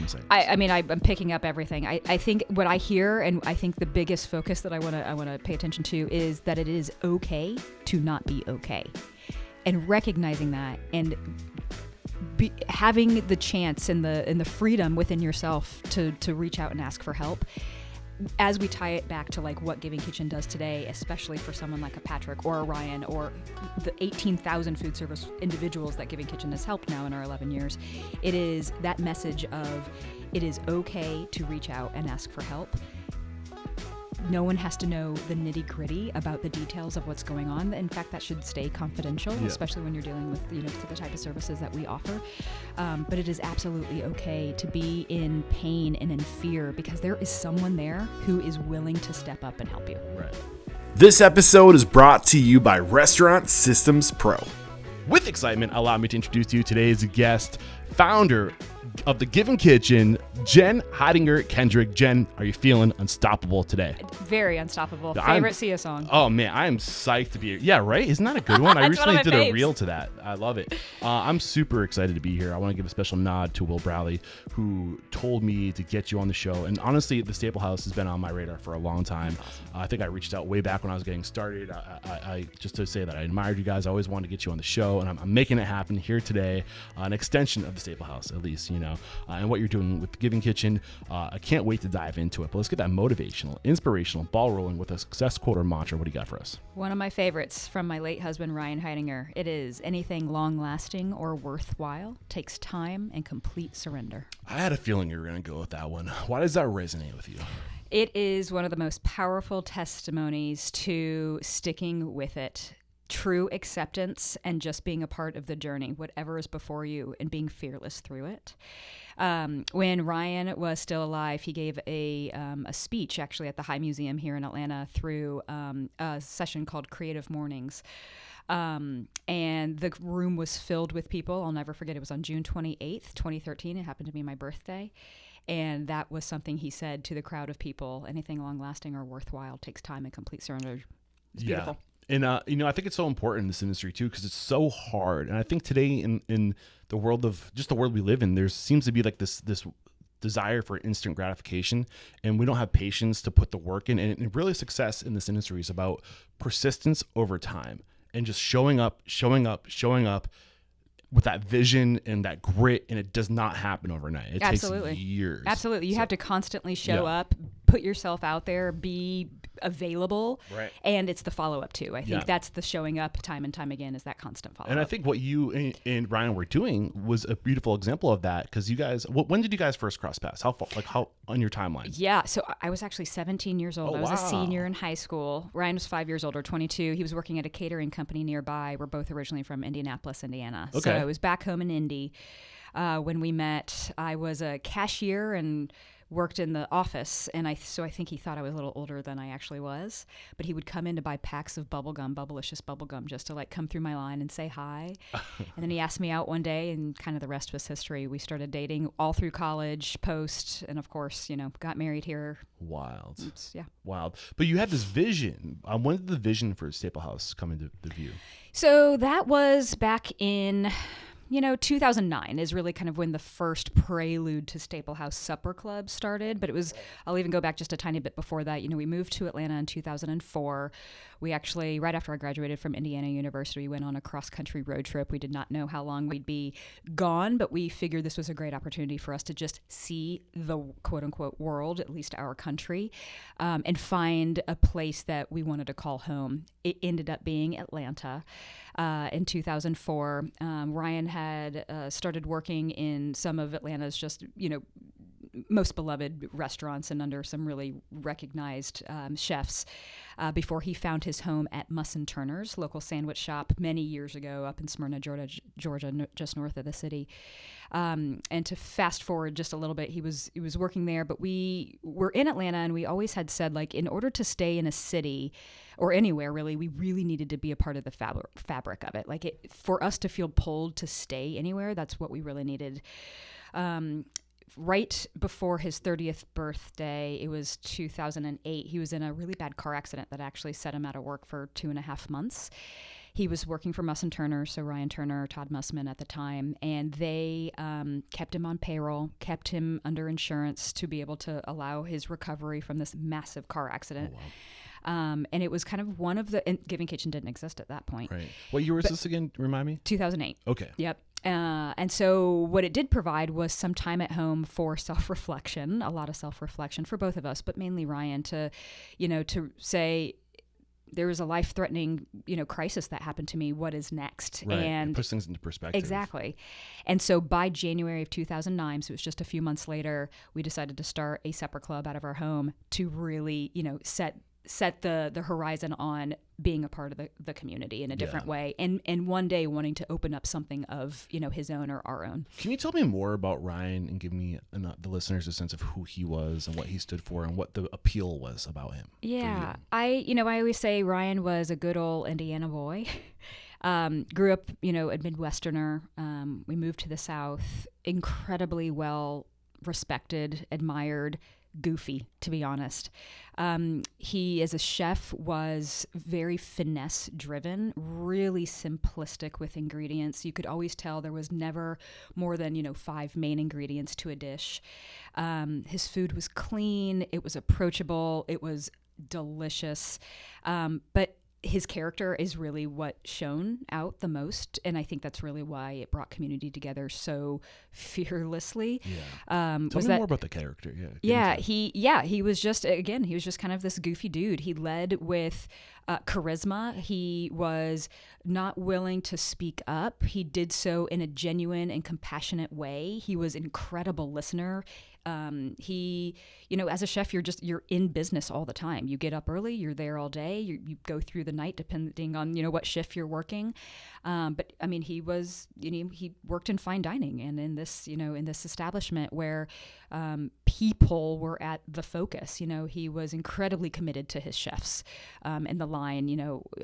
saying. I mean, I'm picking up everything. I think what I hear, and I think the biggest focus that I want to pay attention to is that it is okay to not be okay, and recognizing that, and having the chance and the freedom within yourself to reach out and ask for help. As we tie it back to like what Giving Kitchen does today, especially for someone like a Patrick or a Ryan or the 18,000 food service individuals that Giving Kitchen has helped now in our 11 years, it is that message of it is okay to reach out and ask for help. No one has to know the nitty-gritty about the details of what's going on. In fact, that should stay confidential, especially when you're dealing with the type of services that we offer. But it is absolutely okay to be in pain and in fear, because there is someone there who is willing to step up and help you. Right. This episode is brought to you by Restaurant Systems Pro. With excitement, allow me to introduce to you today's guest, founder of the Giving Kitchen, Jen Hidinger-Kendrick. Jen, are you feeling unstoppable today? Very unstoppable. Favorite Sia song. Oh man, I am psyched to be here. Yeah, right? Isn't that a good one? I recently did a reel to that. I love it. I'm super excited to be here. I want to give a special nod to Will Bradley, who told me to get you on the show. And honestly, the Staplehouse has been on my radar for a long time. I think I reached out way back when I was getting started. I just to say that I admired you guys. I always wanted to get you on the show, and I'm making it happen here today. An extension of the Staplehouse, at least, and what you're doing with the Giving Kitchen. I can't wait to dive into it. But let's get that motivational, inspirational ball rolling with a success quote or mantra. What do you got for us? One of my favorites from my late husband, Ryan Hidinger. It is, anything long-lasting or worthwhile takes time and complete surrender. I had a feeling you were going to go with that one. Why does that resonate with you? It is one of the most powerful testimonies to sticking with it. True acceptance and just being a part of the journey, whatever is before you, and being fearless through it. When Ryan was still alive, he gave a speech actually at the High Museum here in Atlanta through a session called Creative Mornings. And the room was filled with people. I'll never forget. It was on June 28th, 2013. It happened to be my birthday. And that was something he said to the crowd of people. Anything long-lasting or worthwhile takes time and complete surrender. It's beautiful. And, I think it's so important in this industry, too, because it's so hard. And I think today in the world of just the world we live in, there seems to be like this desire for instant gratification, and we don't have patience to put the work in. And really success in this industry is about persistence over time and just showing up with that vision and that grit. And it does not happen overnight. It takes years. Absolutely. You have to constantly show up, put yourself out there, be available, right? And it's the follow-up too. I think that's the showing up time and time again, is that constant follow-up. And I think what you and Ryan were doing was a beautiful example of that, because you guys, when did you guys first cross paths? How on your timeline? Yeah, so I was actually 17 years old. I was a senior in high school. Ryan was 5 years older, 22. He was working at a catering company nearby. We're both originally from Indianapolis, Indiana. Okay. So I was back home in Indy when we met. I was a cashier and worked in the office, and so I think he thought I was a little older than I actually was, but he would come in to buy packs of Bubblicious bubblegum, just to like come through my line and say hi. And then he asked me out one day, and kind of the rest was history. We started dating all through college, post, and of course, got married here. Wild. Wild. But you had this vision. When did the vision for Staplehouse come into the view? So that was back in 2009 is really kind of when the first prelude to Staplehouse Supper Club started. But I'll even go back just a tiny bit before that. We moved to Atlanta in 2004. We actually, right after I graduated from Indiana University, went on a cross-country road trip. We did not know how long we'd be gone, but we figured this was a great opportunity for us to just see the quote-unquote world, at least our country, and find a place that we wanted to call home. It ended up being Atlanta. In 2004, Ryan had started working in some of Atlanta's just, most beloved restaurants and under some really recognized chefs before he found his home at Muss & Turner's, local sandwich shop, many years ago up in Smyrna, Georgia, just north of the city. And to fast forward just a little bit, he was working there, but we were in Atlanta, and we always had said, like, in order to stay in a city or anywhere really, we really needed to be a part of the fabric of it. Like, for us to feel pulled to stay anywhere, that's what we really needed. Right before his 30th birthday, it was 2008, he was in a really bad car accident that actually set him out of work for 2.5 months. He was working for Muss and Turner, so Ryan Turner, Todd Mussman at the time, and they kept him on payroll, kept him under insurance to be able to allow his recovery from this massive car accident. Oh, wow. And it was kind of one of the, and Giving Kitchen didn't exist at that point. Right. What year was this again? Remind me. 2008. Okay. Yep. And so what it did provide was some time at home for self-reflection, a lot of self-reflection for both of us, but mainly Ryan to say, there was a life-threatening, crisis that happened to me. What is next? Right. And it puts things into perspective. Exactly. And so by January of 2009, so it was just a few months later, we decided to start a supper club out of our home to really, set the horizon on being a part of the community in a different way, and one day wanting to open up something of his own or our own. Can you tell me more about Ryan and give me the listeners a sense of who he was and what he stood for and what the appeal was about him? Yeah, I always say Ryan was a good old Indiana boy. Grew up a Midwesterner. We moved to the South, incredibly well respected, admired, goofy, to be honest. He, as a chef, was very finesse driven, really simplistic with ingredients. You could always tell there was never more than 5 main ingredients to a dish. His food was clean, it was approachable, it was delicious, but his character is really what shone out the most, and I think that's really why it brought community together so fearlessly. Tell me more about the character. He was just kind of this goofy dude. He led with charisma. He was not willing to speak up. He did so in a genuine and compassionate way. He was an incredible listener. He, as a chef, you're in business all the time. You get up early, you're there all day, you go through the night depending on, what shift you're working. But I mean, he worked in fine dining and in this establishment where people were at the focus. He was incredibly committed to his chefs and the line,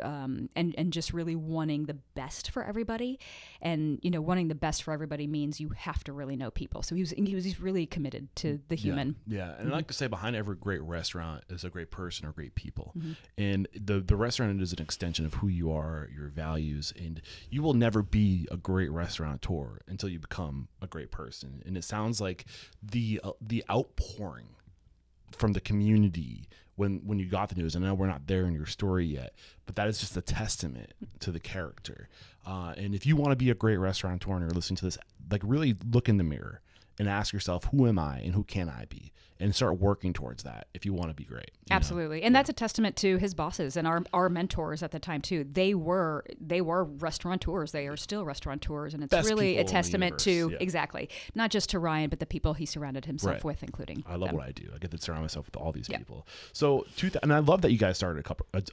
and just really wanting the best for everybody. And, wanting the best for everybody means you have to really know people. So he's really committed to the human. Yeah. And I like to say behind every great restaurant is a great person or great people. And the restaurant is an extension of who you are, your values, and you will never be a great restaurateur until you become a great person. And it sounds like the outpouring from the community when you got the news, and I know we're not there in your story yet, but that is just a testament to the character. And if you want to be a great restaurateur and you're listening to this, really look in the mirror and ask yourself, who am I and who can I be? And start working towards that if you want to be great. Absolutely. And that's a testament to his bosses and our mentors at the time too. They were restaurateurs. They are still restaurateurs. And it's Best really a people in the testament to, universe, exactly, not just to Ryan, but the people he surrounded himself with, including I love them. what I do. I get to surround myself with all these people. So, and I love that you guys started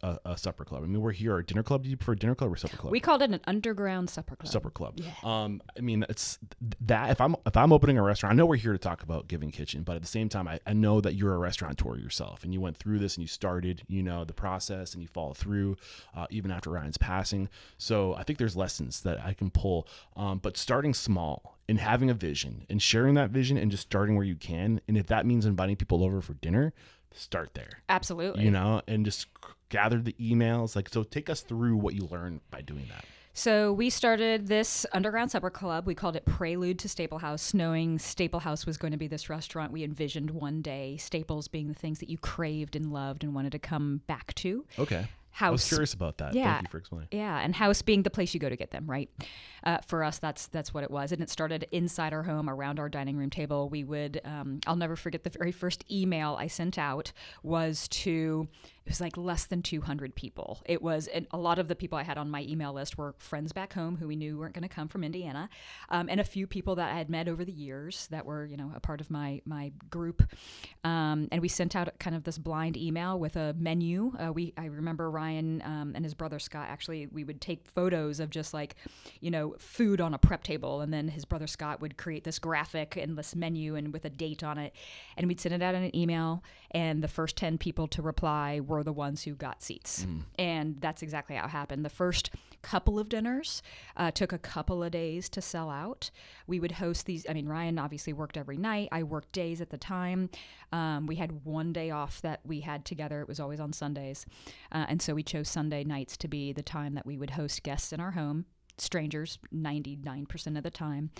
a supper club. I mean, we're here, a dinner club. Do you prefer dinner club or supper club? We called it an underground supper club. Supper club. Yeah. I mean, it's that if I'm opening a restaurant, I know we're here to talk about Giving Kitchen, but at the same time, I know that you're a restaurateur yourself, and you went through this and you started, the process, and you follow through, even after Ryan's passing. So I think there's lessons that I can pull, but starting small and having a vision and sharing that vision and just starting where you can. And if that means inviting people over for dinner, start there. Absolutely. And just gather the emails. So take us through what you learned by doing that. So we started this underground supper club. We called it Prelude to Staplehouse, knowing Staplehouse was going to be this restaurant we envisioned one day, staples being the things that you craved and loved and wanted to come back to. Okay. House. I was curious about that. Yeah. Thank you for explaining. Yeah, and house being the place you go to get them, right? For us, that's what it was. And it started inside our home, around our dining room table. We would, I'll never forget, the very first email I sent out was it was less than 200 people. It was, and a lot of the people I had on my email list were friends back home who we knew weren't going to come from Indiana, and a few people that I had met over the years that were, a part of my group. And we sent out kind of this blind email with a menu. I remember Ryan and his brother Scott, actually, we would take photos of just food on a prep table, and then his brother Scott would create this graphic and this menu and with a date on it, and we'd send it out in an email, and the first 10 people to reply were were the ones who got seats. And that's exactly how it happened. The first couple of dinners took a couple of days to sell out. We would host these. I mean, Ryan obviously worked every night. I worked days at the time. We had one day off that we had together. It was always on Sundays. And so we chose Sunday nights to be the time that we would host guests in our home. Strangers 99% of the time.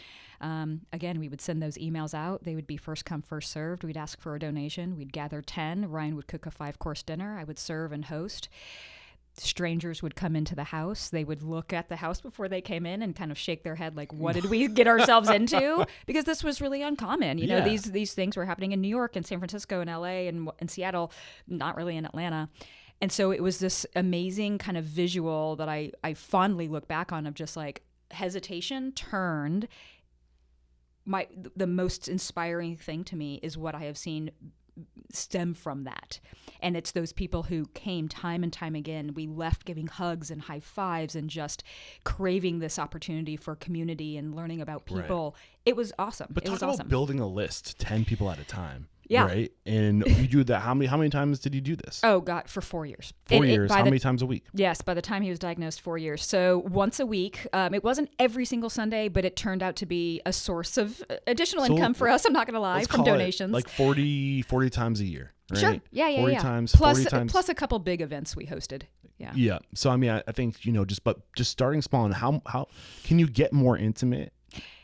Again, we would send those emails out. They would be first come, first served. We'd ask for a donation. We'd gather 10. Ryan would cook a 5-course dinner. I would serve and host. Strangers would come into the house. They would look at the house before they came in and kind of shake their head like, what did we get ourselves into? Because this was really uncommon. You know, these things were happening in New York and San Francisco and LA and Seattle, not really in Atlanta. And so it was this amazing kind of visual that I fondly look back on of just like hesitation turned. The most inspiring thing to me is what I have seen stem from that. And it's those people who came time and time again. We left giving hugs and high fives and just craving this opportunity for community and learning about people. Right. It was awesome. But it was talk awesome. About building a list, 10 people at a time. Yeah. Right. And you do that. How many times did you do this? Oh, God, for 4 years. 4 years. How many times a week? Yes. By the time he was diagnosed, 4 years. So once a week. It wasn't every single Sunday, but it turned out to be a source of additional income for us. I'm not going to lie, from donations. Like 40 times a year. Right? Sure. Yeah. 40 times. Plus a couple big events we hosted. Yeah. Yeah. So, I mean, I think, just starting small and how can you get more intimate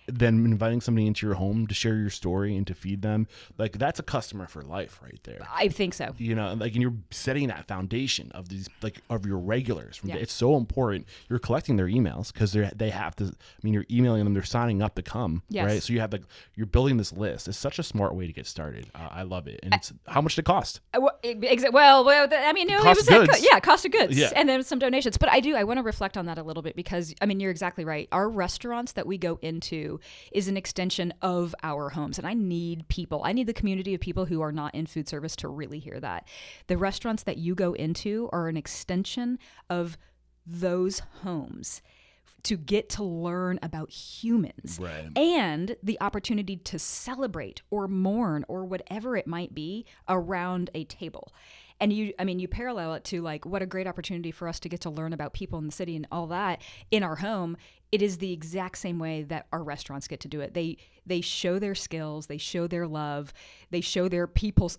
than inviting somebody into your home to share your story and to feed them? Like, that's a customer for life right there. I think so. And you're setting that foundation of these, like, of your regulars. It's so important. You're collecting their emails because they have to, I mean, you're emailing them, they're signing up to come, right? So you have you're building this list. It's such a smart way to get started. I love it. And it's, how much did it cost? Well, I mean, it was cost of goods. Yeah. And then some donations. But I want to reflect on that a little bit because, I mean, you're exactly right. Our restaurants that we go into is an extension of our homes. And I need the community of people who are not in food service to really hear that. The restaurants that you go into are an extension of those homes to get to learn about humans, right, and the opportunity to celebrate or mourn or whatever it might be around a table. And you parallel it to like what a great opportunity for us to get to learn about people in the city and all that in our home. It is the exact same way that our restaurants get to do it. They show their skills, they show their love, they show their people's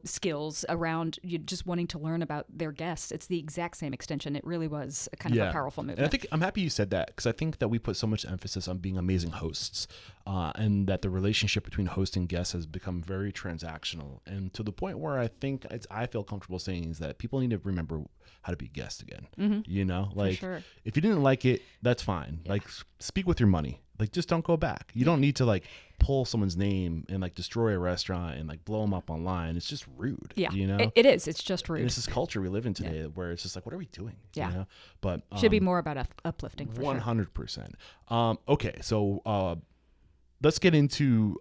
skills around just wanting to learn about their guests. It's the exact same extension. It really was a kind of a powerful movement. And I'm happy you said that because I think that we put so much emphasis on being amazing hosts, and that the relationship between host and guest has become very transactional, and to the point where I think I feel comfortable saying is that people need to remember how to be guests again. For sure. If you didn't like it, that's fine. Yeah. Like, speak with your money. Like, just don't go back. You don't need to like pull someone's name and like destroy a restaurant and like blow them up online. It's just rude. Yeah, it is. It's just rude. And it's this culture we live in today where it's just like, what are we doing? Yeah. But should be more about uplifting. For 100%. Okay, so let's get into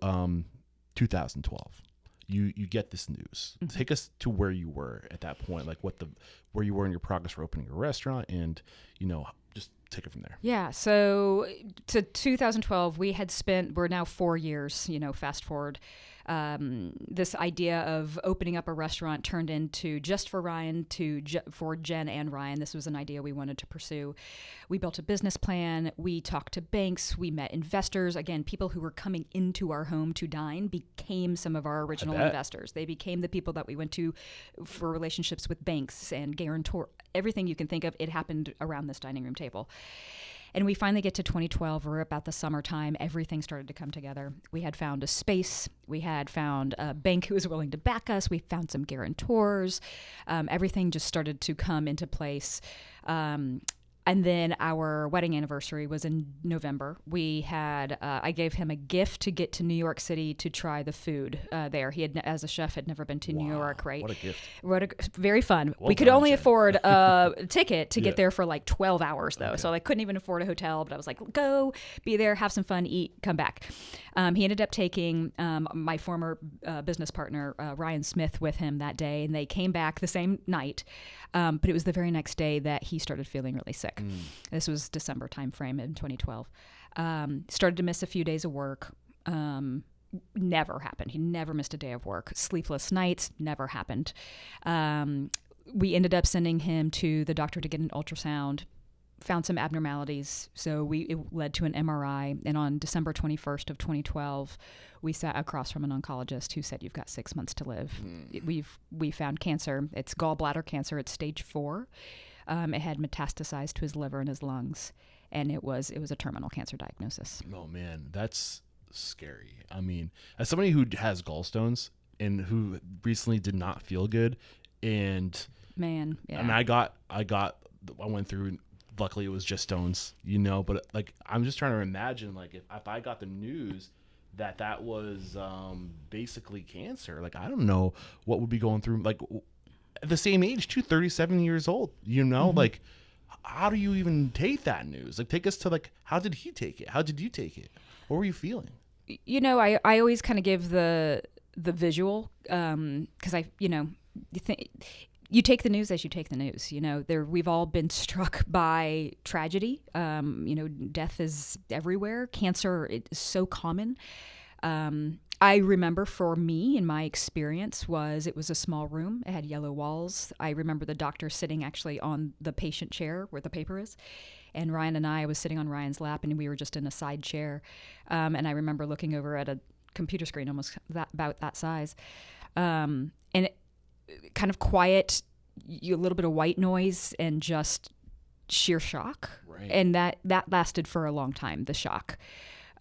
2012. You get this news. Mm-hmm. Take us to where you were at that point, like where you were in your progress for opening your restaurant, and just take it from there. Yeah. So to 2012, we're now 4 years. Fast forward. This idea of opening up a restaurant turned into just for Ryan for Jen and Ryan. This was an idea we wanted to pursue. We built a business plan. We talked to banks. We met investors. Again, people who were coming into our home to dine became some of our original investors. They became the people that we went to for relationships with banks and guarantor. Everything you can think of, it happened around this dining room table. And we finally get to 2012. We're about the summertime. Everything started to come together. We had found a space. We had found a bank who was willing to back us. We found some guarantors. Everything just started to come into place. And then our wedding anniversary was in November. We had, I gave him a gift to get to New York City to try the food there. He had, as a chef, had never been to New York, right? What a gift. Very fun. We could only afford a ticket to get there for like 12 hours though. Okay. So I couldn't even afford a hotel, but I was like, go, be there, have some fun, eat, come back. He ended up taking my former business partner, Ryan Smith, with him that day, and they came back the same night. But it was the very next day that he started feeling really sick. This was December timeframe in 2012. Started to miss a few days of work. Never happened. He never missed a day of work. Sleepless nights, never happened. we ended up sending him to the doctor to get an ultrasound, found some abnormalities. So it led to an MRI. And on December 21st of 2012, we sat across from an oncologist who said, you've got 6 months to live. We found cancer. It's gallbladder cancer. It's stage 4. It had metastasized to his liver and his lungs. And it was a terminal cancer diagnosis. Oh man, that's scary. I mean, as somebody who has gallstones and who recently did not feel good, and man, yeah. And I went through. Luckily, it was just stones, But like, I'm just trying to imagine, like, if I got the news that was basically cancer, like, I don't know what would be going through. Like, at the same age, too, 37 years old. Like, how do you even take that news? Like, take us to, like, how did he take it? How did you take it? What were you feeling? I always kind of give the visual, because you take the news as you take the news. We've all been struck by tragedy. Death is everywhere. Cancer is so common. I remember for me, in my experience, it was a small room. It had yellow walls. I remember the doctor sitting actually on the patient chair where the paper is. And Ryan and I was sitting on Ryan's lap, and we were just in a side chair. And I remember looking over at a computer screen almost about that size. And it, kind of quiet, a little bit of white noise, and just sheer shock. Right. And that lasted for a long time, the shock.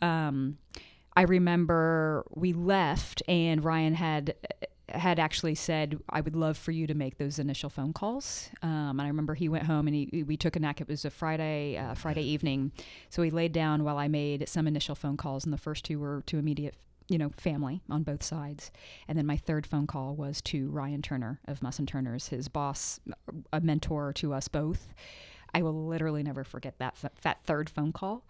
I remember we left, and Ryan had actually said, I would love for you to make those initial phone calls. And I remember he went home, and we took a nap. It was a Friday evening. So he laid down while I made some initial phone calls, and the first 2 were to immediate family on both sides. And then my third phone call was to Ryan Turner of Muss & Turner's, his boss, a mentor to us both. I will literally never forget that third phone call,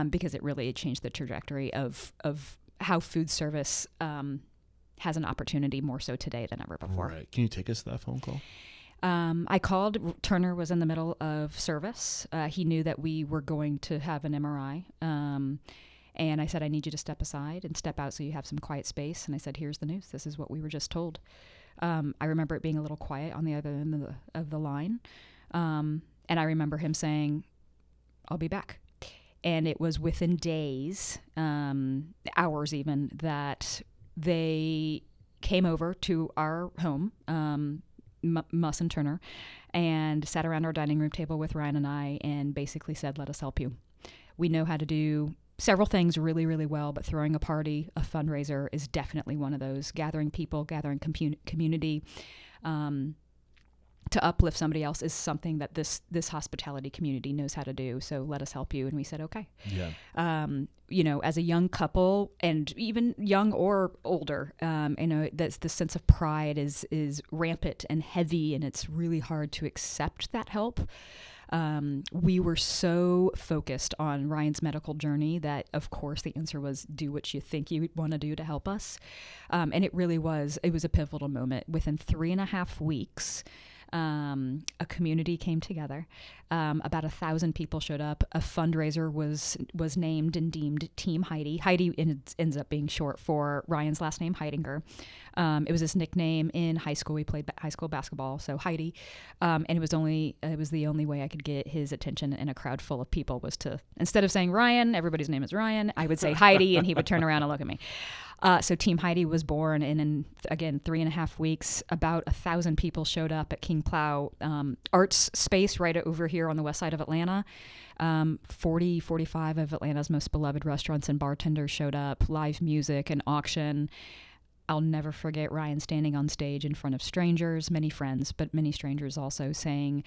because it really changed the trajectory of how food service has an opportunity more so today than ever before. Right. Can you take us to that phone call? I called. Turner was in the middle of service. He knew that we were going to have an MRI. And I said, I need you to step aside and step out so you have some quiet space. And I said, here's the news. This is what we were just told. I remember it being a little quiet on the other end of the line. And I remember him saying, I'll be back. And it was within days, hours even, that they came over to our home, Muss & Turner, and sat around our dining room table with Ryan and I, and basically said, let us help you. We know how to do several things really, really well, but throwing a party, a fundraiser, is definitely one of those. Gathering people, gathering community to uplift somebody else is something that this hospitality community knows how to do. So let us help you. And we said, okay. Yeah. As a young couple, and even young or older, that's the sense of pride is rampant and heavy, and it's really hard to accept that help. We were so focused on Ryan's medical journey that, of course, the answer was do what you think you want to do to help us. And it was a pivotal moment. Within 3.5 weeks, a community came together. About 1,000 people showed up. A fundraiser was named and deemed Team Heidi. Heidi ends up being short for Ryan's last name, Hidinger. It was his nickname in high school. We played high school basketball, so Heidi. And it was the only way I could get his attention in a crowd full of people was to, instead of saying Ryan, everybody's name is Ryan, I would say Heidi, and he would turn around and look at me. So Team Heidi was born, and in, again, 3.5 weeks, about 1,000 people showed up at King Plow Arts Space right over here on the west side of Atlanta. 45 of Atlanta's most beloved restaurants and bartenders showed up, live music, an auction. I'll never forget Ryan standing on stage in front of strangers, many friends, but many strangers also, saying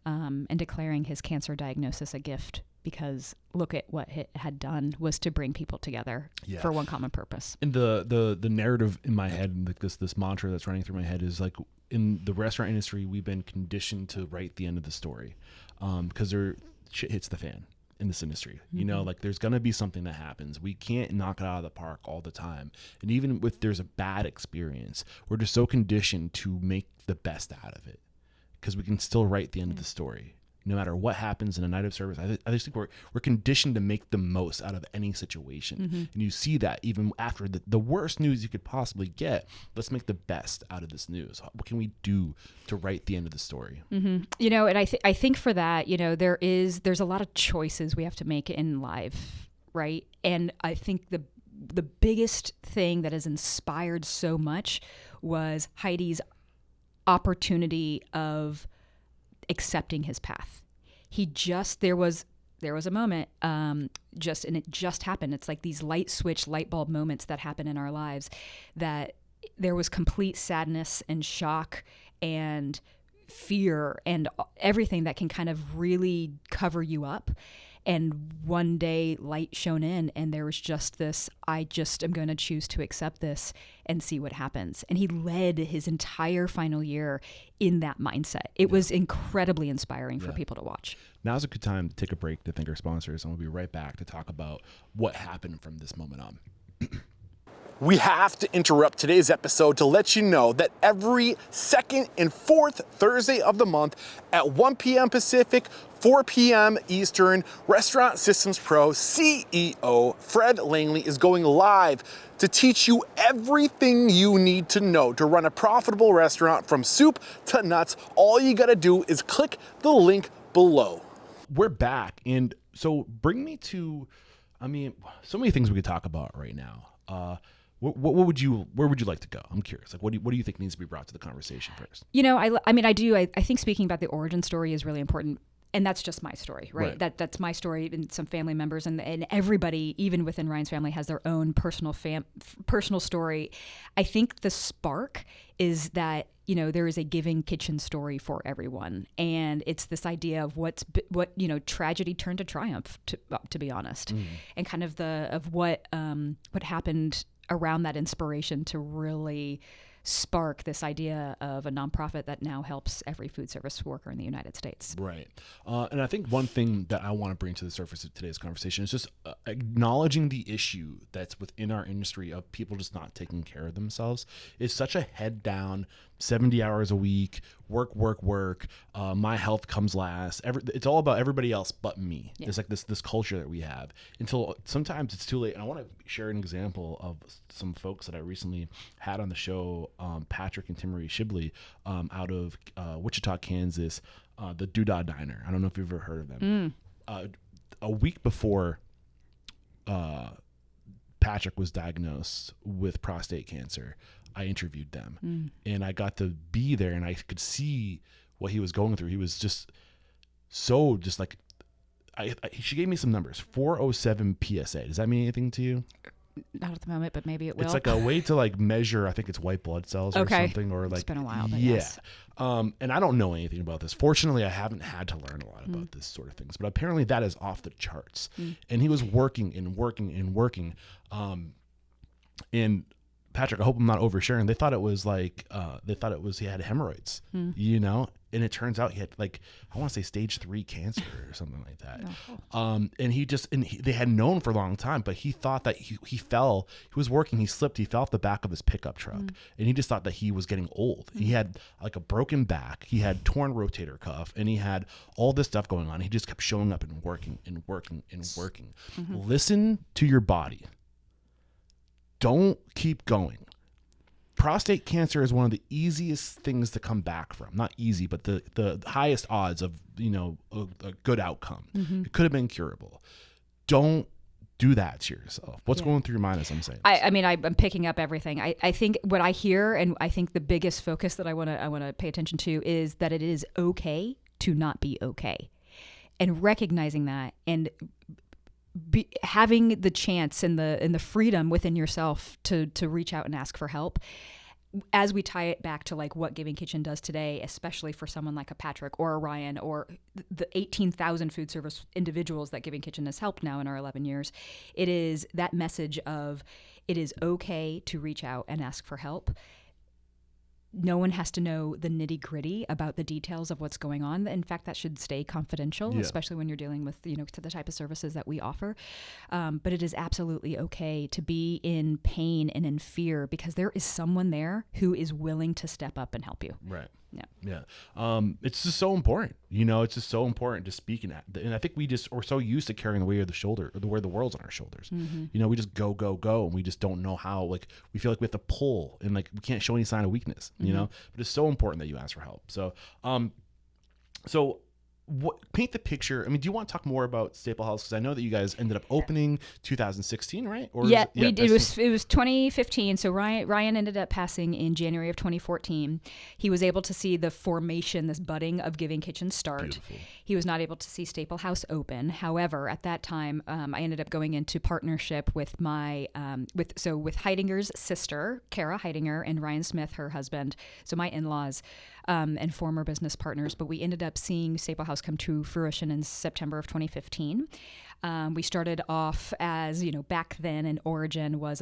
and declaring his cancer diagnosis a gift, because look at what it had done was to bring people together for one common purpose. And the narrative in my head, like this mantra that's running through my head, is like, in the restaurant industry, we've been conditioned to write the end of the story, because shit hits the fan in this industry. Mm-hmm. Like, there's gonna be something that happens. We can't knock it out of the park all the time. And even if there's a bad experience, we're just so conditioned to make the best out of it, because we can still write the end of the story. no matter what happens in a night of service. I just think we're conditioned to make the most out of any situation. And you see that even after the worst news you could possibly get. Let's make the best out of this news. What can we do to write the end of the story? You know, and I think for that, you know, there's a lot of choices we have to make in life, right? And I think the biggest thing that has inspired so much was Heidi's opportunity of accepting his path. There was a moment, and it just happened. It's like these light bulb moments that happen in our lives, that there was complete sadness and shock and fear and everything that can kind of really cover you up. And one day light shone in, and there was just this, I just am going to choose to accept this and see what happens. And he led his entire final year in that mindset. It was incredibly inspiring for people to watch. Now's a good time to take a break to thank our sponsors, and we'll be right back to talk about what happened from this moment on. We have to interrupt today's episode to let you know that every second and fourth Thursday of the month at 1 p.m. Pacific, 4 p.m. Eastern, Restaurant Systems Pro CEO Fred Langley is going live to teach you everything you need to know to run a profitable restaurant from soup to nuts. All you gotta do is click the link below. We're back, and so bring me to, so many things we could talk about right now. Where would you like to go? I'm curious. Like, what do you think needs to be brought to the conversation first? You know, I think speaking about the origin story is really important. And that's just my story, right? That's my story, and some family members, and everybody, even within Ryan's family, has their own personal story. I think the spark is that, you know, there is a giving kitchen story for everyone, and it's this idea of what tragedy turned to triumph, to be honest, and kind of what happened around that inspiration to really spark this idea of a nonprofit that now helps every food service worker in the United States. Right. And I think one thing that I want to bring to the surface of today's conversation is just acknowledging the issue that's within our industry of people just not taking care of themselves. It's such a head down, 70 hours a week, work. My health comes last. It's all about everybody else but me. Yeah. There's like this culture that we have until sometimes it's too late. And I want to share an example of some folks that I recently had on the show, Patrick and Timmery Shibley, out of Wichita, Kansas, the Doodah Diner. I don't know if you've ever heard of them. A week before Patrick was diagnosed with prostate cancer, I interviewed them, and I got to be there, and I could see what he was going through. He was just like, she gave me some numbers, 407 PSA. Does that mean anything to you? Not at the moment, but maybe it will. It's like a way to like measure, I think it's white blood cells or something, or like, it's been a while, but yes. And I don't know anything about this. Fortunately, I haven't had to learn a lot about this sort of things, but apparently that is off the charts. And he was working. And Patrick, I hope I'm not oversharing. They thought it was he had hemorrhoids, you know, and it turns out he had, like, I want to say stage 3 cancer or something like that. And they had known for a long time, but he thought that he fell. He was working. He slipped. He fell off the back of his pickup truck, and he just thought that he was getting old. He had like a broken back. He had torn rotator cuff, and he had all this stuff going on. He just kept showing up and working. Listen to your body. Don't keep going. Prostate cancer is one of the easiest things to come back from. Not easy, but the highest odds of, you know, a good outcome. It could have been curable. Don't do that to yourself. What's going through your mind as I'm saying this? I'm picking up everything. I think what I hear, and I think the biggest focus that I want to pay attention to, is that it is okay to not be okay, and recognizing that, and having the chance and the freedom within yourself to reach out and ask for help. As we tie it back to like what Giving Kitchen does today, especially for someone like a Patrick or a Ryan or the 18,000 food service individuals that Giving Kitchen has helped now in our 11 years, it is that message of it is okay to reach out and ask for help. no one has to know the nitty gritty about the details of what's going on. In fact, that should stay confidential, especially when you're dealing with, to the type of services that we offer. But it is absolutely okay to be in pain and in fear, because there is someone there who is willing to step up and help you. Right. Yeah. It's just so important. It's just so important to speak in that. And I think we're so used to carrying the weight of the shoulder, or the weight of the world's on our shoulders. Mm-hmm. We just go, and we just don't know how. Like, we feel like we have to pull, and like we can't show any sign of weakness. Mm-hmm. But it's so important that you ask for help. So, paint the picture. I mean, do you want to talk more about Staplehouse? Because I know that you guys ended up opening 2016, right? We did. It was 2015. So Ryan ended up passing in January of 2014. He was able to see the formation, this budding of Giving Kitchen start. Beautiful. He was not able to see Staplehouse open. However, at that time, I ended up going into partnership with my with Hidinger's sister, Kara Hidinger, and Ryan Smith, her husband. So my in-laws. And former business partners, but we ended up seeing Staplehouse come to fruition in September of 2015. We started off as, back then in origin was,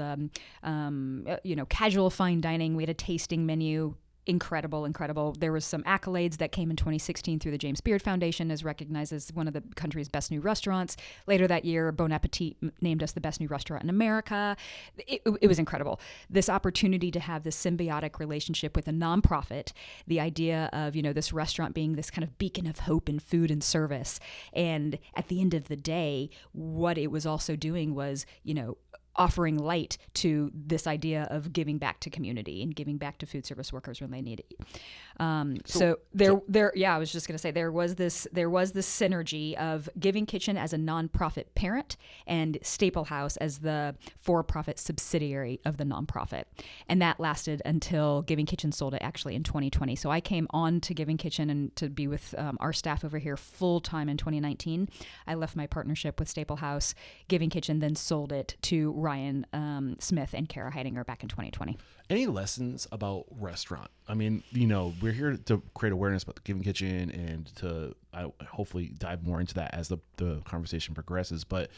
casual fine dining. We had a tasting menu. Incredible. There was some accolades that came in 2016 through the James Beard Foundation, as recognized as one of the country's best new restaurants. Later that year, Bon Appetit named us the best new restaurant in America. It was incredible. This opportunity to have this symbiotic relationship with a nonprofit, the idea of, this restaurant being this kind of beacon of hope in food and service. And at the end of the day, what it was also doing was, offering light to this idea of giving back to community and giving back to food service workers when they need it. I was just going to say there was this synergy of Giving Kitchen as a nonprofit parent and Staplehouse as the for-profit subsidiary of the nonprofit, and that lasted until Giving Kitchen sold it actually in 2020. So I came on to Giving Kitchen and to be with our staff over here full time in 2019. I left my partnership with Staplehouse, Giving Kitchen, then sold it to Ryan Smith and Kara Hidinger back in 2020. Any lessons about restaurant? I mean, we're here to create awareness about the Giving Kitchen and to hopefully dive more into that as the conversation progresses. But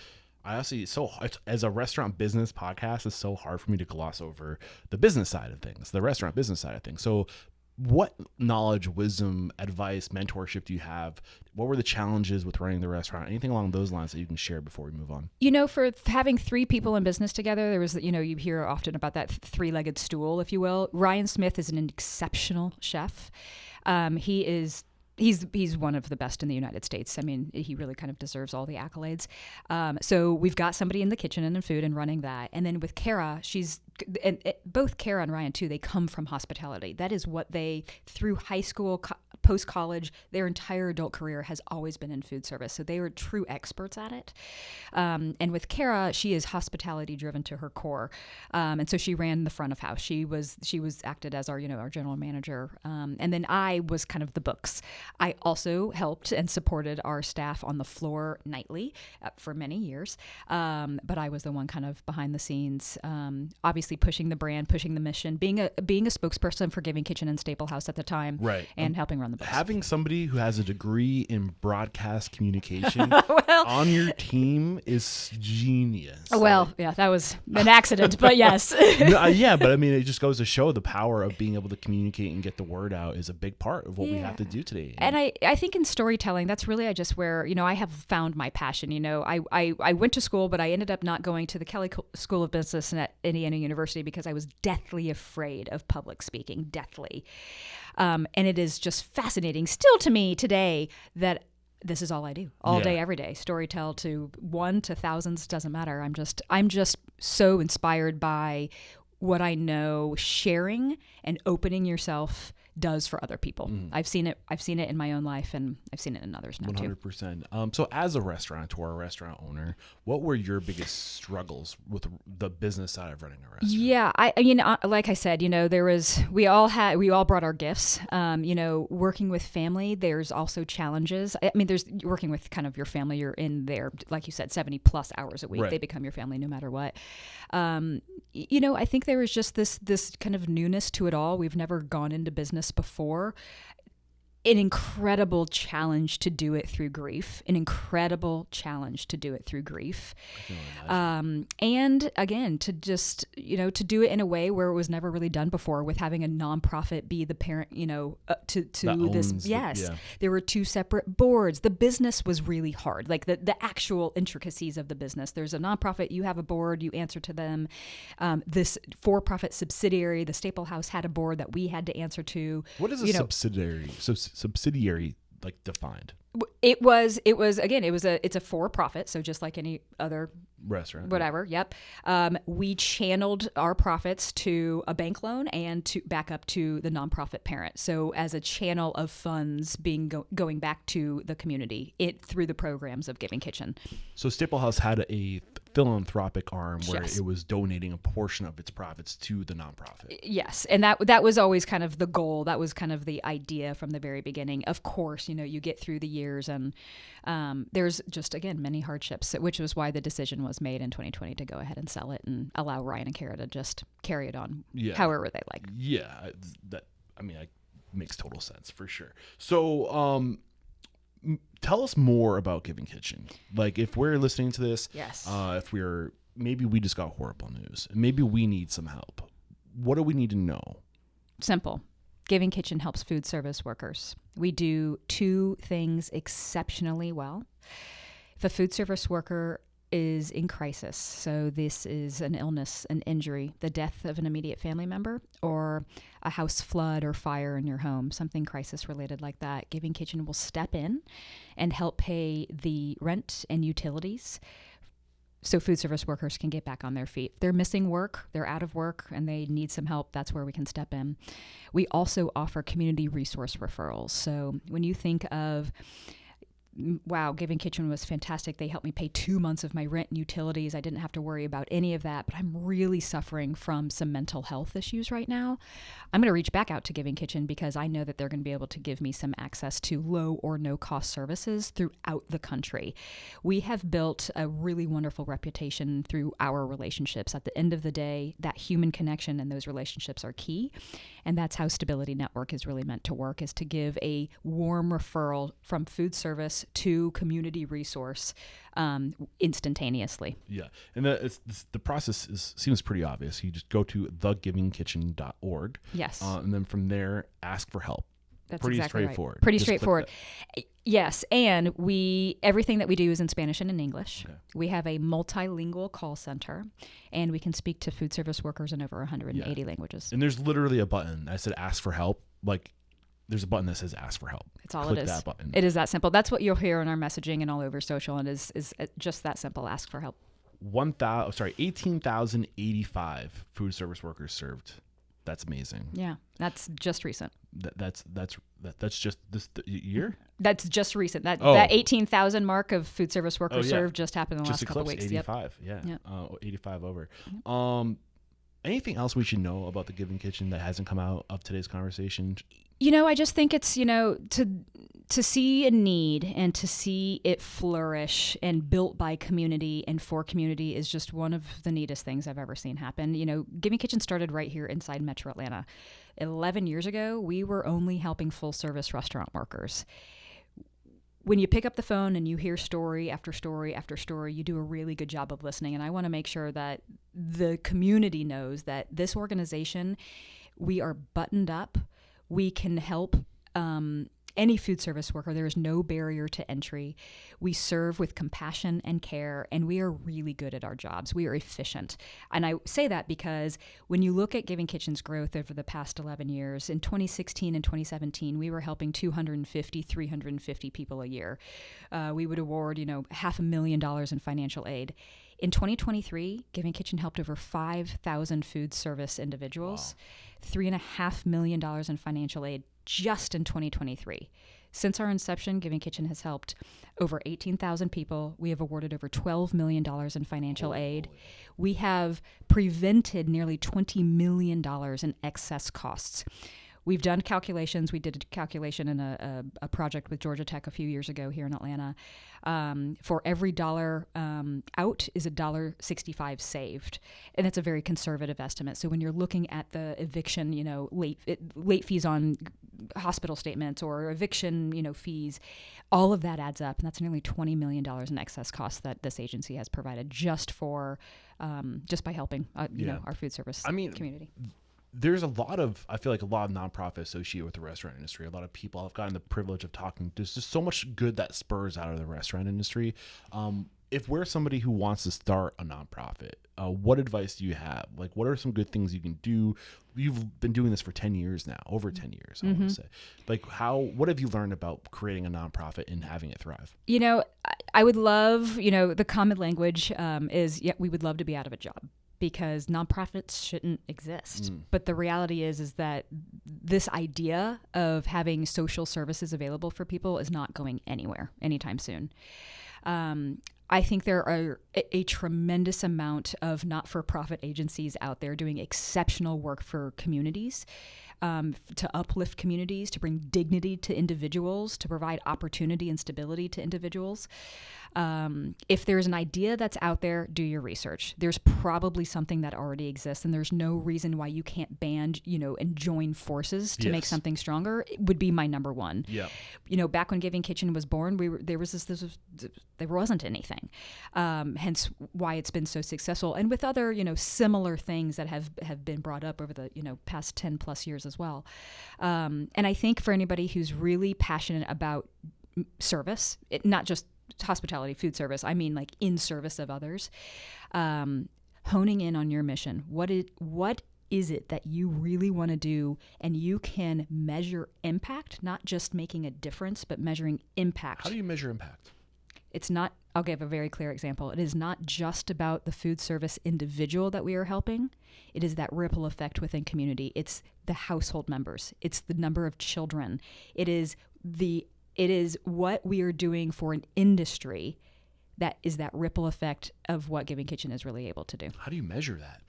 I honestly, as a restaurant business podcast, it's so hard for me to gloss over the business side of things, the restaurant business side of things. So what knowledge, wisdom, advice, mentorship do you have? What were the challenges with running the restaurant? Anything along those lines that you can share before we move on? For having three people in business together, there was, you hear often about that three-legged stool, if you will. Ryan Smith is an exceptional chef. He's one of the best in the United States. I mean, he really kind of deserves all the accolades. So we've got somebody in the kitchen and in food and running that. And then with Kara, both Kara and Ryan too, they come from hospitality. That is what they, through high school, post-college, their entire adult career has always been in food service. So they were true experts at it. And with Kara, she is hospitality driven to her core. And so she ran the front of house. She was acted as our general manager. And then I was kind of the books. I also helped and supported our staff on the floor nightly for many years. But I was the one kind of behind the scenes, obviously pushing the brand, pushing the mission, being a spokesperson for Giving Kitchen and Staplehouse at the time, right, and helping run the books. Having somebody who has a degree in broadcast communication on your team is genius. Well, yeah, that was an accident, but yes. Yeah, but I mean, it just goes to show the power of being able to communicate and get the word out is a big part of what we have to do today. And I think in storytelling, that's really just where, I have found my passion. I went to school, but I ended up not going to the Kelley School of Business at Indiana University because I was deathly afraid of public speaking, deathly. And it is just fascinating still to me today that this is all I do all day, every day. Storytell to one to thousands, doesn't matter. I'm just so inspired by what I know sharing and opening yourself does for other people. I've seen it in my own life, and I've seen it in others now 100%. So as a restaurateur, a restaurant owner, what were your biggest struggles with the business side of running a restaurant? Yeah, like I said, we all brought our gifts. Working with family, there's also challenges. I mean, there's working with kind of your family. You're in there, like you said, 70 plus hours a week. Right. They become your family no matter what. I think there was just this kind of newness to it all. We've never gone into business before. an incredible challenge to do it through grief, and again, to just, to do it in a way where it was never really done before, with having a nonprofit be the parent, to this. Yes. There were 2 separate boards. The business was really hard, like the actual intricacies of the business. There's a nonprofit, you have a board, you answer to them. This for-profit subsidiary, the Staplehouse, had a board that we had to answer to. What is a subsidiary? Subsidiary, like, defined? It's a for-profit, so just like any other restaurant, whatever. Yep. We channeled our profits to a bank loan and to back up to the nonprofit parent. So as a channel of funds going back to the community, through the programs of Giving Kitchen. So Staplehouse had a philanthropic arm where Yes. it was donating a portion of its profits to the nonprofit. Yes, and that was always kind of the goal. That was kind of the idea from the very beginning. Of course, you get through the years, and there's just, again, many hardships, which was why the decision was made in 2020 to go ahead and sell it and allow Ryan and Kara to just carry it on however they like. Yeah, that makes total sense for sure. So, tell us more about Giving Kitchen. Like, if we're listening to this, yes, maybe we just got horrible news, and maybe we need some help. What do we need to know? Simple. Giving Kitchen helps food service workers. We do 2 things exceptionally well. If a food service worker is in crisis, so this is an illness, an injury, the death of an immediate family member, or a house flood or fire in your home, something crisis related like that, Giving Kitchen will step in and help pay the rent and utilities so food service workers can get back on their feet. If they're missing work, they're out of work, and they need some help, that's where we can step in. We also offer community resource referrals. So when you think of, wow, Giving Kitchen was fantastic. They helped me pay 2 months of my rent and utilities. I didn't have to worry about any of that, but I'm really suffering from some mental health issues right now. I'm going to reach back out to Giving Kitchen because I know that they're going to be able to give me some access to low or no cost services throughout the country. We have built a really wonderful reputation through our relationships. At the end of the day, that human connection and those relationships are key. And that's how Stability Network is really meant to work, is to give a warm referral from food service to community resource instantaneously. Yeah, and the process seems pretty obvious. You just go to thegivingkitchen.org. Yes. And then from there, ask for help. That's pretty exactly straightforward. Right. Pretty Just straightforward. Yes, and everything that we do is in Spanish and in English. Okay. We have a multilingual call center, and we can speak to food service workers in over 180 languages. And there's literally a button. I said ask for help. Like, there's a button that says ask for help. It's all Click it is. That button. It is that simple. That's what you'll hear in our messaging and all over social, and is just that simple. Ask for help. 18,085 food service workers served. That's amazing. Yeah, that's just recent. That's just this year. That's just recent. That 18,000 mark of food service workers served just happened in the last couple of weeks. 85. Yep. Yeah. 85 over. Yep. Anything else we should know about the Giving Kitchen that hasn't come out of today's conversation? I just think it's, to see a need and to see it flourish and built by community and for community is just one of the neatest things I've ever seen happen. Giving Kitchen started right here inside Metro Atlanta. 11 years ago, we were only helping full service restaurant workers. When you pick up the phone and you hear story after story after story, you do a really good job of listening. And I want to make sure that the community knows that this organization, we are buttoned up. We can help any food service worker. There is no barrier to entry. We serve with compassion and care, and we are really good at our jobs. We are efficient. And I say that because when you look at Giving Kitchen's growth over the past 11 years, in 2016 and 2017, we were helping 250, 350 people a year. We would award, $500,000 in financial aid. In 2023, Giving Kitchen helped over 5,000 food service individuals, $3.5 million in financial aid just in 2023. Since our inception, Giving Kitchen has helped over 18,000 people. We have awarded over $12 million in financial aid. We have prevented nearly $20 million in excess costs. we've done calculations. We did a calculation in a project with Georgia Tech a few years ago here in Atlanta. For every dollar out is $1.65 saved, and that's a very conservative estimate. So when you're looking at the eviction, late fees on hospital statements or eviction, fees, all of that adds up, and that's nearly $20 million in excess costs that this agency has provided just by helping our food service community. There's I feel like a lot of nonprofits associated with the restaurant industry. A lot of people have gotten the privilege of talking. There's just so much good that spurs out of the restaurant industry. If we're somebody who wants to start a nonprofit, what advice do you have? Like, what are some good things you can do? You've been doing this for 10 years now, over 10 years, I want to say. Like, what have you learned about creating a nonprofit and having it thrive? I would love, the common language is, we would love to be out of a job, because nonprofits shouldn't exist. But the reality is that this idea of having social services available for people is not going anywhere anytime soon. I think there are a tremendous amount of not-for-profit agencies out there doing exceptional work for communities, to uplift communities, to bring dignity to individuals, to provide opportunity and stability to individuals. If there's an idea that's out there, do your research. There's probably something that already exists, and there's no reason why you can't band, and join forces to make something stronger. It would be my number one. Yeah. Back when Giving Kitchen was born, there wasn't anything. Hence why it's been so successful, and with other, similar things that have been brought up over the, past 10 plus years as well. And I think for anybody who's really passionate about service, not just hospitality, food service, I mean like in service of others, honing in on your mission. What is it that you really want to do, and you can measure impact, not just making a difference, but measuring impact. How do you measure impact? It's not, I'll give a very clear example. It is not just about the food service individual that we are helping. It is that ripple effect within community. It's the household members. It's the number of children. It is what we are doing for an industry that is that ripple effect of what Giving Kitchen is really able to do. How do you measure that?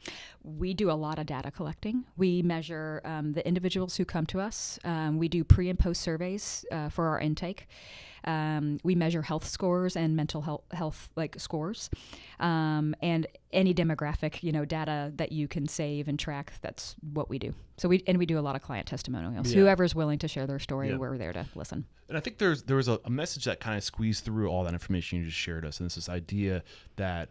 We do a lot of data collecting. We measure the individuals who come to us. We do pre and post surveys for our intake. We measure health scores and mental health scores, and any demographic, data that you can save and track. That's what we do. So we do a lot of client testimonials. Yeah. Whoever's willing to share their story, we're there to listen. And I think there was a message that kind of squeezed through all that information you just shared us, and it's this idea that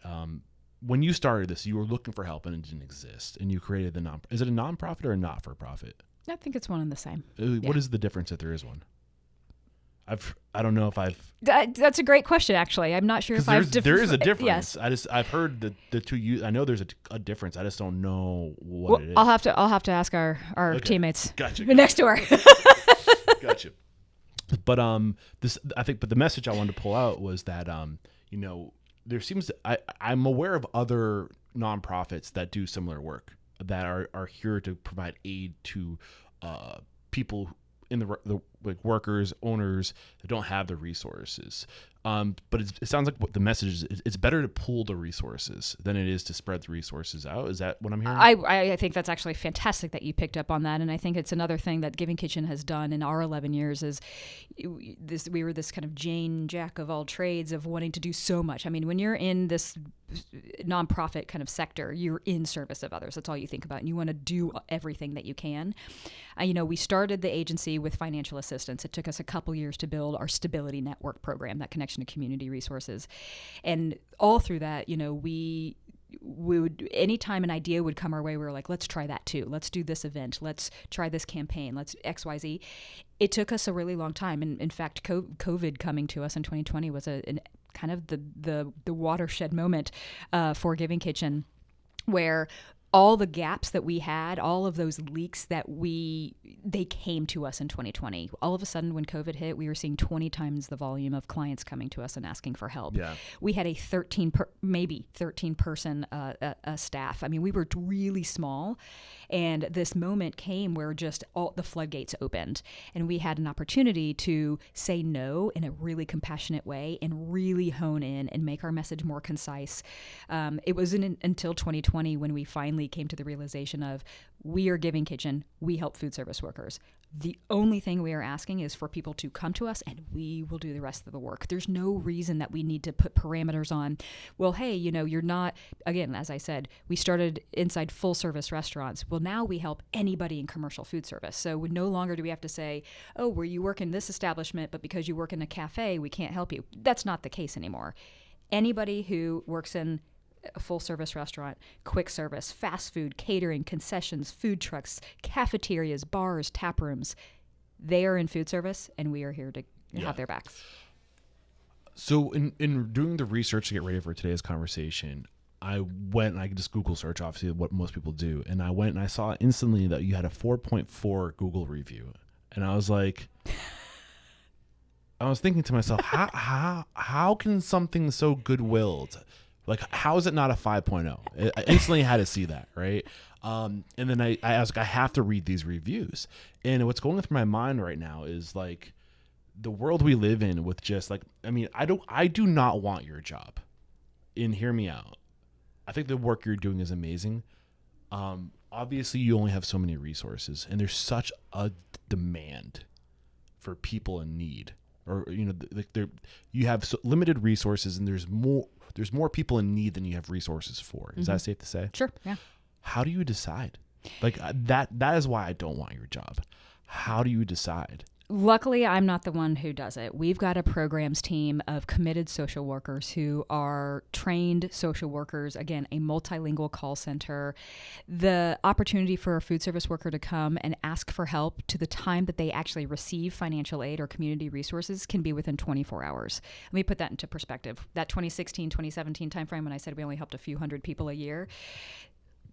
when you started this, you were looking for help and it didn't exist, and you created the Is it a nonprofit or a not-for-profit? I think it's one and the same. What is the difference if there is one? I don't know if I've. That's a great question. Actually, I'm not sure if I've. There is a difference. Yes. I've heard the two. I know there's a difference. I just don't know what it is. I'll have to ask our teammates. Gotcha. Next door. Gotcha. But the message I wanted to pull out was that there seems I'm aware of other nonprofits that do similar work that are here to provide aid to people in the workers, owners that don't have the resources. But it sounds like what the message is, it's better to pool the resources than it is to spread the resources out. Is that what I'm hearing? I think that's actually fantastic that you picked up on that. And I think it's another thing that Giving Kitchen has done in our 11 years is we were this kind of Jane Jack of all trades of wanting to do so much. I mean, when you're in this nonprofit kind of sector, you're in service of others. That's all you think about. And you want to do everything that you can. We started the agency with financial assistance. It took us a couple years to build our stability network program, that connection to community resources. And all through that, we would, anytime an idea would come our way, we were like, let's try that too. Let's do this event. Let's try this campaign. Let's XYZ. It took us a really long time. And in fact, COVID coming to us in 2020 was kind of the watershed moment for Giving Kitchen, where all the gaps that we had, all of those leaks that they came to us in 2020. All of a sudden, when COVID hit, we were seeing 20 times the volume of clients coming to us and asking for help. Yeah. We had a 13 person staff. I mean, we were really small, and this moment came where just all the floodgates opened, and we had an opportunity to say no in a really compassionate way and really hone in and make our message more concise. It wasn't until 2020 when we finally finally came to the realization of, we are Giving Kitchen, we help food service workers. The only thing we are asking is for people to come to us and we will do the rest of the work. There's no reason that we need to put parameters on, well, hey, you're not, again, as I said, we started inside full service restaurants. Well, now we help anybody in commercial food service. So no longer do we have to say, oh, well, you work in this establishment, but because you work in a cafe, we can't help you. That's not the case anymore. Anybody who works in a full service restaurant, quick service, fast food, catering, concessions, food trucks, cafeterias, bars, tap rooms, they are in food service and we are here to have their backs. So in doing the research to get ready for today's conversation, I went and I just Google search, obviously what most people do. And I went and I saw instantly that you had a 4.4 Google review. And I was like, I was thinking to myself, how can something so goodwilled, like, how is it not a 5.0? I instantly had to see that, right? And then I was like, I have to read these reviews. And what's going through my mind right now is like the world we live in with just like, I mean, I do not want your job. And hear me out. I think the work you're doing is amazing. Obviously, you only have so many resources, and there's such a demand for people in need. Or you have limited resources, and there's more people in need than you have resources for. Is that safe to say? Sure. Yeah. How do you decide? Like that is why I don't want your job. How do you decide? Luckily, I'm not the one who does it. We've got a programs team of committed social workers who are trained social workers, again, a multilingual call center. The opportunity for a food service worker to come and ask for help to the time that they actually receive financial aid or community resources can be within 24 hours. Let me put that into perspective. That 2016, 2017 timeframe when I said we only helped a few hundred people a year,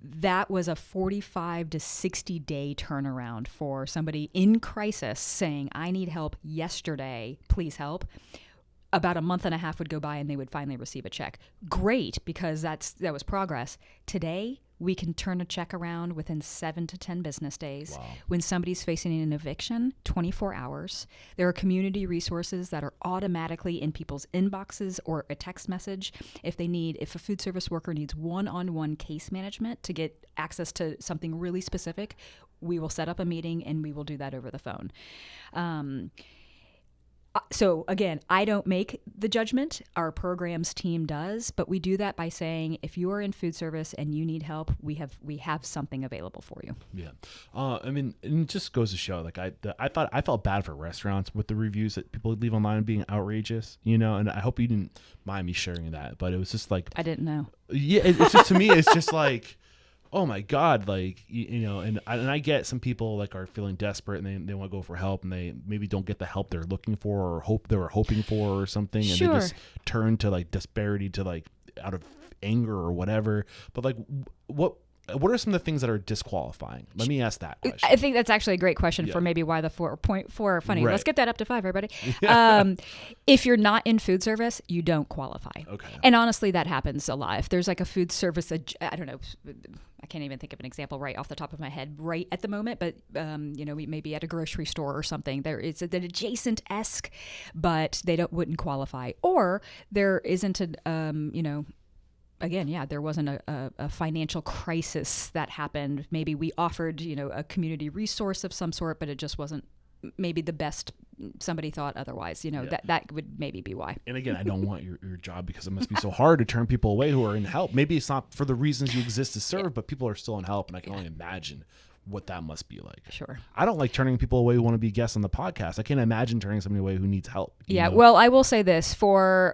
that was a 45 to 60 day turnaround for somebody in crisis saying, I need help yesterday, please help. About a month and a half would go by and they would finally receive a check. Great, because that was progress. Today, we can turn a check around within 7 to 10 business days. Wow. When somebody's facing an eviction, 24 hours. There are community resources that are automatically in people's inboxes or a text message. If a food service worker needs one-on-one case management to get access to something really specific, we will set up a meeting and we will do that over the phone. So again, I don't make the judgment. Our programs team does, but we do that by saying, if you are in food service and you need help, we have something available for you. Yeah, I mean, it just goes to show. Like I felt bad for restaurants with the reviews that people leave online being outrageous, and I hope you didn't mind me sharing that, but it was just like I didn't know. Yeah, it's just to me, it's just like, oh my God, like, and I get some people like are feeling desperate and they want to go for help and they maybe don't get the help they're looking for or hope they were hoping for or something. And Sure. They just turn to like disparity to like out of anger or whatever. But like, what are some of the things that are disqualifying? Let me ask that question. I think that's actually a great question for maybe why the 4.4 are funny. Right. Let's get that up to 5, everybody. If you're not in food service, you don't qualify. Okay. And honestly, that happens a lot. If there's like a food service, I don't know, I can't even think of an example right off the top of my head right at the moment, but we may be at a grocery store or something. There is an adjacent-esque, but they wouldn't qualify. Or there isn't there wasn't a financial crisis that happened. Maybe we offered, a community resource of some sort, but it just wasn't maybe the best somebody thought otherwise. That would maybe be why. And again, I don't want your job because it must be so hard to turn people away who are in help. Maybe it's not for the reasons you exist to serve, but people are still in help, and I can only imagine what that must be like. Sure. I don't like turning people away who want to be guests on the podcast. I can't imagine turning somebody away who needs help. Yeah. Well, I will say this,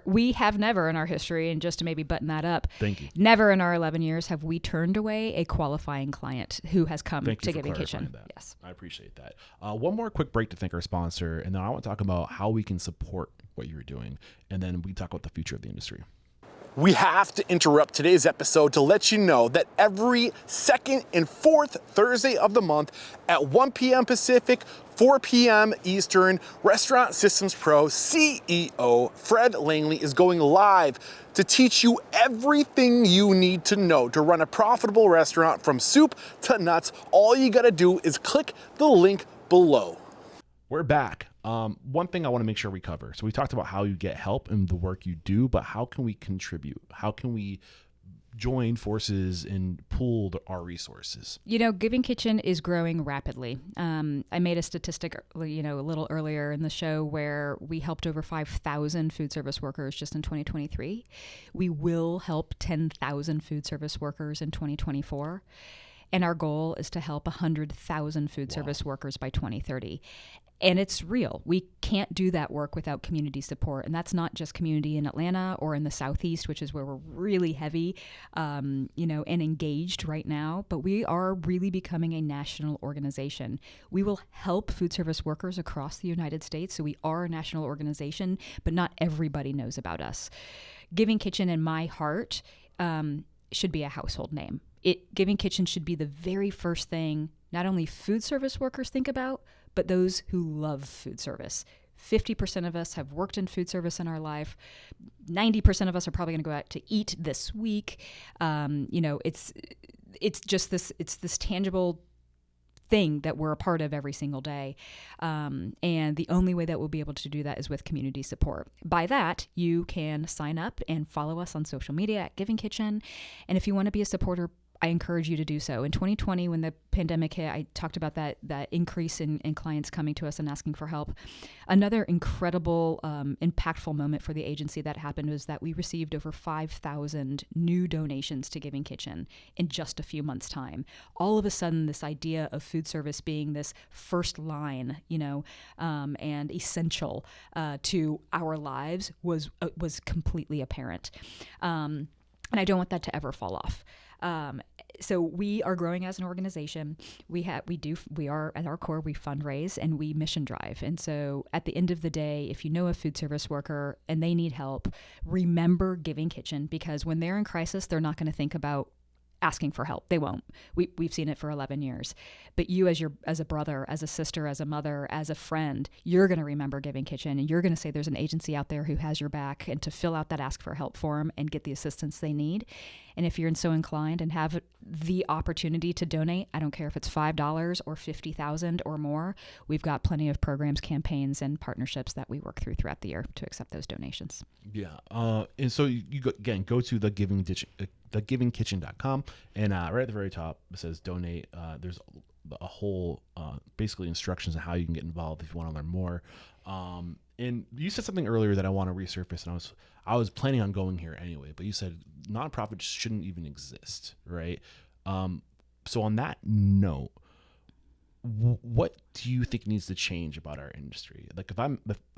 we have never in our history, and just to maybe button that up, Thank you. Never in our 11 years have we turned away a qualifying client who has come Thank to you for Giving clarifying Kitchen. that. Yes. I appreciate that. One more quick break to thank our sponsor, and then I want to talk about how we can support what you're doing, and then we talk about the future of the industry. We have to interrupt today's episode to let you know that every second and fourth Thursday of the month at 1 p.m. Pacific, 4 p.m. Eastern, Restaurant Systems Pro CEO Fred Langley is going live to teach you everything you need to know to run a profitable restaurant from soup to nuts. All you gotta do is click the link below. We're back. One thing I want to make sure we cover. So we talked about how you get help in the work you do, but how can we contribute? How can we join forces and pooled our resources? Giving Kitchen is growing rapidly. I made a statistic, a little earlier in the show where we helped over 5,000 food service workers just in 2023. We will help 10,000 food service workers in 2024. And our goal is to help 100,000 food service workers by 2030. And it's real. We can't do that work without community support. And that's not just community in Atlanta or in the Southeast, which is where we're really heavy, and engaged right now. But we are really becoming a national organization. We will help food service workers across the United States. So we are a national organization, but not everybody knows about us. Giving Kitchen, in my heart, should be a household name. Giving Kitchen should be the very first thing not only food service workers think about, but those who love food service. 50% of us have worked in food service in our life. 90% of us are probably going to go out to eat this week. It's just this tangible thing that we're a part of every single day. And the only way that we'll be able to do that is with community support. By that, you can sign up and follow us on social media at Giving Kitchen. And if you want to be a supporter, I encourage you to do so. In 2020, when the pandemic hit, I talked about that increase in clients coming to us and asking for help. Another incredible, impactful moment for the agency that happened was that we received over 5,000 new donations to Giving Kitchen in just a few months' time. All of a sudden, this idea of food service being this first line, and essential to our lives was completely apparent. And I don't want that to ever fall off. So we are growing as an organization. We are at our core, we fundraise and we mission drive. And so at the end of the day, if you know a food service worker and they need help, remember Giving Kitchen, because when they're in crisis, they're not going to think about asking for help. They won't. We've seen it for 11 years. But you as a brother, as a sister, as a mother, as a friend, you're going to remember Giving Kitchen, and you're going to say there's an agency out there who has your back, and to fill out that ask for help form and get the assistance they need. And if you're so inclined and have the opportunity to donate, I don't care if it's $5 or $50,000 or more, we've got plenty of programs, campaigns, and partnerships that we work throughout the year to accept those donations. Yeah. And so you go to thegivingkitchen.com, and right at the very top it says donate. There's a whole basically instructions on how you can get involved if you want to learn more. And you said something earlier that I want to resurface, and I was planning on going here anyway, but you said nonprofits shouldn't even exist, right? So on that note, what do you think needs to change about our industry? Like if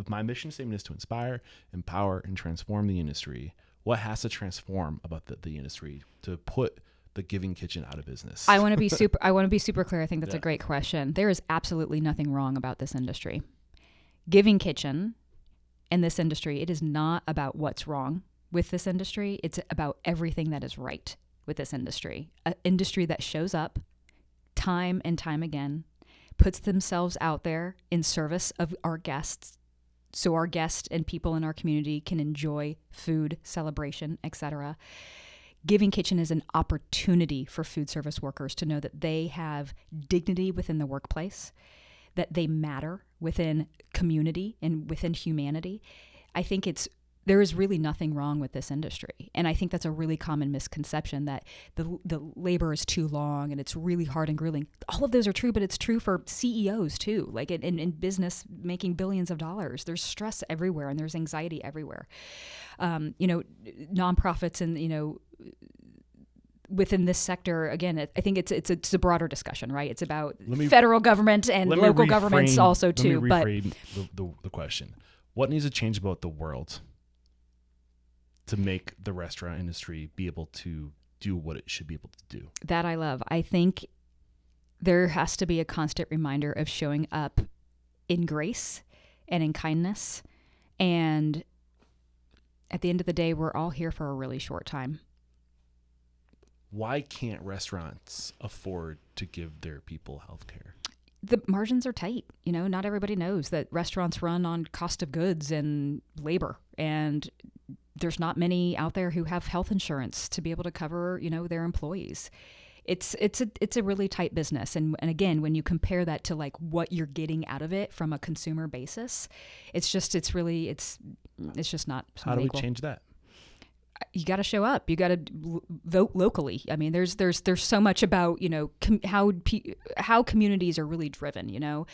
my mission statement is to inspire, empower, and transform the industry, what has to transform about the industry to put the Giving Kitchen out of business? I want to be super clear. I think that's a great question. There is absolutely nothing wrong about this industry. Giving Kitchen and this industry, it is not about what's wrong with this industry. It's about everything that is right with this industry. An industry that shows up time and time again, puts themselves out there in service of our guests, so our guests and people in our community can enjoy food, celebration, etc. Giving Kitchen is an opportunity for food service workers to know that they have dignity within the workplace, that they matter within community and within humanity. I think there is really nothing wrong with this industry. And I think that's a really common misconception, that the labor is too long and it's really hard and grueling. All of those are true, but it's true for CEOs too. Like in business, making billions of dollars, there's stress everywhere and there's anxiety everywhere. Nonprofits and, within this sector, again, I think it's a broader discussion, right? It's about federal government and local governments also too. Let me reframe the question. What needs to change about the world to make the restaurant industry be able to do what it should be able to do? That I love. I think there has to be a constant reminder of showing up in grace and in kindness. And at the end of the day, we're all here for a really short time. Why can't restaurants afford to give their people health care? The margins are tight. Not everybody knows that restaurants run on cost of goods and labor, and there's not many out there who have health insurance to be able to cover, their employees. It's a really tight business. And again, when you compare that to like what you're getting out of it from a consumer basis, it's just not How do we equal. change that? you got to show up. You got to vote locally. I mean, there's so much about, how communities are really driven,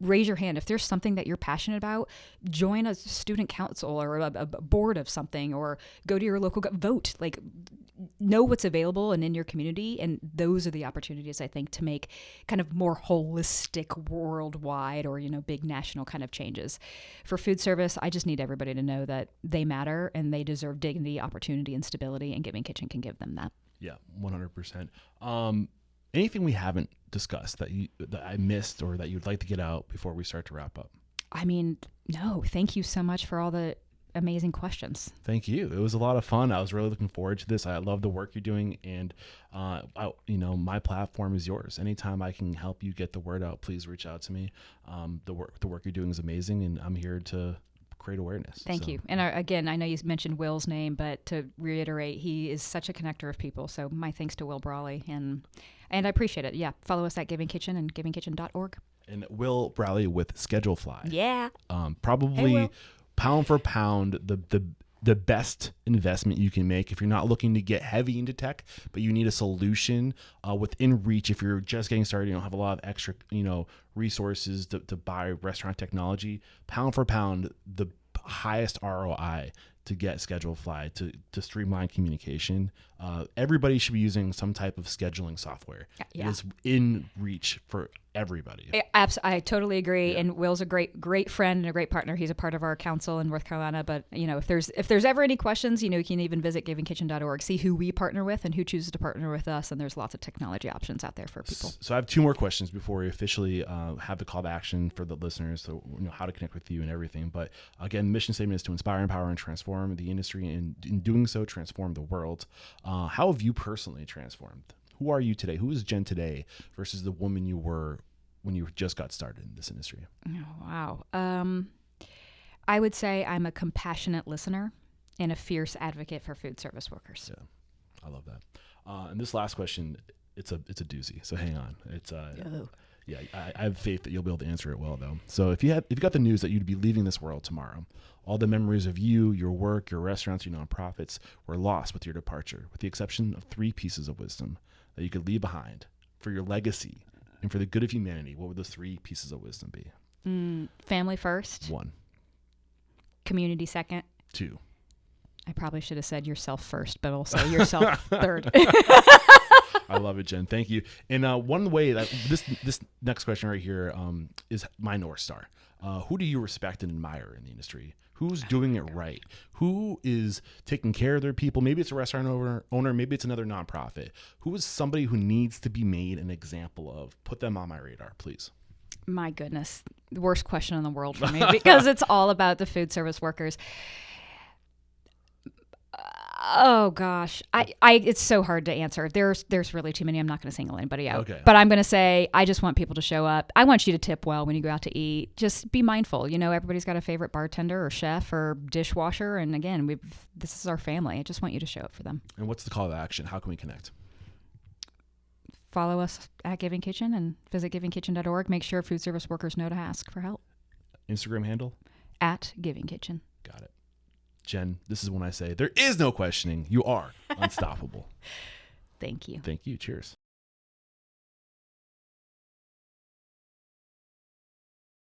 Raise your hand. If there's something that you're passionate about, join a student council or a board of something, or go to your local vote. Like, know what's available and in your community. And those are the opportunities, I think, to make kind of more holistic worldwide or, big national kind of changes. For food service, I just need everybody to know that they matter and they deserve dignity, opportunity, and stability, and Giving Kitchen can give them that. Yeah, 100%. Anything we haven't discussed that I missed or that you'd like to get out before we start to wrap up? I mean, no, thank you so much for all the amazing questions. Thank you. It was a lot of fun. I was really looking forward to this. I love the work you're doing, and my platform is yours. Anytime I can help you get the word out, please reach out to me. The work you're doing is amazing, and I'm here to create awareness. Thank you. And again, I know you mentioned Will's name, but to reiterate, he is such a connector of people. So my thanks to Will Brawley, and I appreciate it. Yeah, follow us at Giving Kitchen and givingkitchen.org. And Will Brawley with Schedulefly. Yeah. Probably Hey, pound for pound the best investment you can make if you're not looking to get heavy into tech, but you need a solution within reach. If you're just getting started, you don't have a lot of extra, resources to buy restaurant technology. Pound for pound, the highest ROI to get Schedulefly to streamline communication. Everybody should be using some type of scheduling software. Yeah. It is in reach for everybody. I totally agree. Yeah. And Will's a great friend and a great partner. He's a part of our council in North Carolina. But if there's ever any questions, you can even visit givingkitchen.org, see who we partner with and who chooses to partner with us. And there's lots of technology options out there for people. So I have two more questions before we officially have the call to action for the listeners, so how to connect with you and everything. But again, the mission statement is to inspire, empower, and transform the industry, and in doing so, transform the world. How have you personally transformed? Who are you today? Who is Jen today versus the woman you were when you just got started in this industry? Oh, wow. I would say I'm a compassionate listener and a fierce advocate for food service workers. Yeah, I love that. And this last question, it's a doozy. So hang on. Yeah, I have faith that you'll be able to answer it well, though. So if you got the news that you'd be leaving this world tomorrow, all the memories of you, your work, your restaurants, your nonprofits were lost with your departure, with the exception of 3 pieces of wisdom that you could leave behind for your legacy and for the good of humanity. What would those 3 pieces of wisdom be? Family first. 1. Community second. 2. I probably should have said yourself first, but also yourself third. I love it, Jen. Thank you. And one way that this next question right here is my North Star. Who do you respect and admire in the industry? Who's doing it right? Who is taking care of their people? Maybe it's a restaurant owner, maybe it's another nonprofit. Who is somebody who needs to be made an example of? Put them on my radar, please. My goodness. The worst question in the world for me because it's all about the food service workers. Oh gosh, it's so hard to answer. There's really too many. I'm not going to single anybody out. Okay. But I'm going to say I just want people to show up. I want you to tip well when you go out to eat. Just be mindful. Everybody's got a favorite bartender or chef or dishwasher, and again, this is our family. I just want you to show up for them. And what's the call to action? How can we connect? Follow us at Giving Kitchen and visit givingkitchen.org. Make sure food service workers know to ask for help. Instagram handle? At Giving Kitchen. Got it. Jen, this is when I say there is no questioning. You are unstoppable. Thank you. Thank you. Cheers.